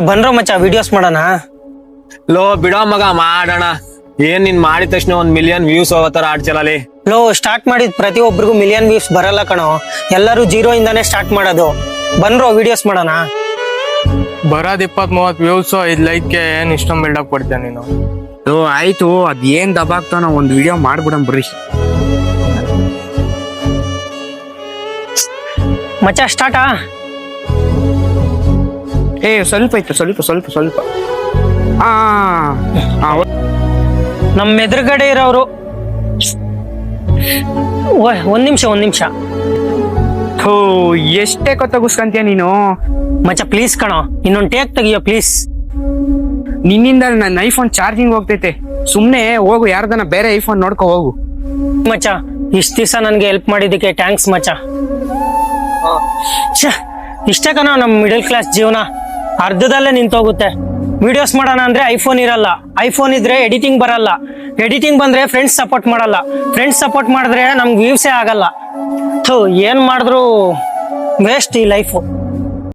ಬನ್ರೋ ಮಚ್ಚ ವಿಡಿಯೋಸ್ ಮಾಡೋಣ. ಲೋ ಬಿಡೋ ಮಗ ಮಾಡೋಣ. ಏನ್ ನೀನ್ ಮಾಡಿದ ತಕ್ಷಣ 1 ಮಿಲಿಯನ್ ವ್ಯೂಸ್ ಹೋಗೋ ತರ ಆಡ್ಚಲಲ್ಲಿ. ಲೋ ಸ್ಟಾರ್ಟ್ ಮಾಡಿದ ಪ್ರತಿಯೊಬ್ಬರಿಗೂ ಮಿಲಿಯನ್ ವ್ಯೂಸ್ ಬರಲ್ಲ ಕಣೋ, ಎಲ್ಲರೂ 0 ಇಂದಾನೆ ಸ್ಟಾರ್ಟ್ ಮಾಡೋದು. ಬನ್ರೋ ವಿಡಿಯೋಸ್ ಮಾಡೋಣ. ಬರೋದ್ 20-30 ವ್ಯೂಸ್ 5 ಲೈಕ್ಗೆ ಏನ್ ಇಷ್ಟೊಂದು ಬಿಲ್ಡಪ್ ಕೊಡ್ತೀಯ ನೀನು? ಆಯ್ತು, ಅದ್ ಏನ್ ದಬಾಗ್ತಾವ ಒಂದ್ ವಿಡಿಯೋ ಮಾಡ್ಬಿಡಂ ಬರ್ರಿ. ಮಚ್ಚ ಸ್ಟಾರ್ಟಾ? ಸ್ವಲ್ಪ ಇತ್ತು, ಸ್ವಲ್ಪ ನಮ್ಮ ಎದುರುಗಡೆ ಇರೋರು ಒಂದ್ ನಿಮಿಷ ಎಷ್ಟೇ ಗೊತ್ತಾಗುಸ್ಕಂತೀಯ ನೀನು? ಮಚ್ಚ ಪ್ಲೀಸ್ ಕಣೋ, ಇನ್ನೊಂದು ಟೇಕ್ ತೆಗಿಯೋ ಪ್ಲೀಸ್. ನಿನ್ನಿಂದ ನನ್ನ ಐಫೋನ್ ಚಾರ್ಜಿಂಗ್ ಹೋಗ್ತೈತೆ, ಸುಮ್ನೆ ಹೋಗು, ಯಾರ್ದನ ಬೇರೆ ಐಫೋನ್ ನೋಡ್ಕೊ ಹೋಗು. ಮಚ್ಚ ಇಷ್ಟ ದಿವಸ ನನ್ಗೆ ಹೆಲ್ಪ್ ಮಾಡಿದ್ದಕ್ಕೆ ಥ್ಯಾಂಕ್ಸ್ ಮಚ್ಚ. ಇಷ್ಟೇ ಕಣೋ ನಮ್ ಮಿಡಲ್ ಕ್ಲಾಸ್ ಜೀವನ, ಅರ್ಧದಲ್ಲೇ ನಿಂತೋಗುತ್ತೆ. ವಿಡಿಯೋಸ್ ಮಾಡೋಣ ಅಂದ್ರೆ ಐಫೋನ್ ಇರಲ್ಲ, ಐಫೋನ್ ಇದ್ರೆ ಎಡಿಟಿಂಗ್ ಬರಲ್ಲ, ಎಡಿಟಿಂಗ್ ಬಂದ್ರೆ ಫ್ರೆಂಡ್ಸ್ ಸಪೋರ್ಟ್ ಮಾಡಲ್ಲ, ಫ್ರೆಂಡ್ಸ್ ಸಪೋರ್ಟ್ ಮಾಡಿದ್ರೆ ನಮ್ಗೆ ವ್ಯೂಸೇ ಆಗಲ್ಲ. ಏನ್ ಮಾಡಿದ್ರು ವೇಸ್ಟ್ ಈ ಲೈಫು.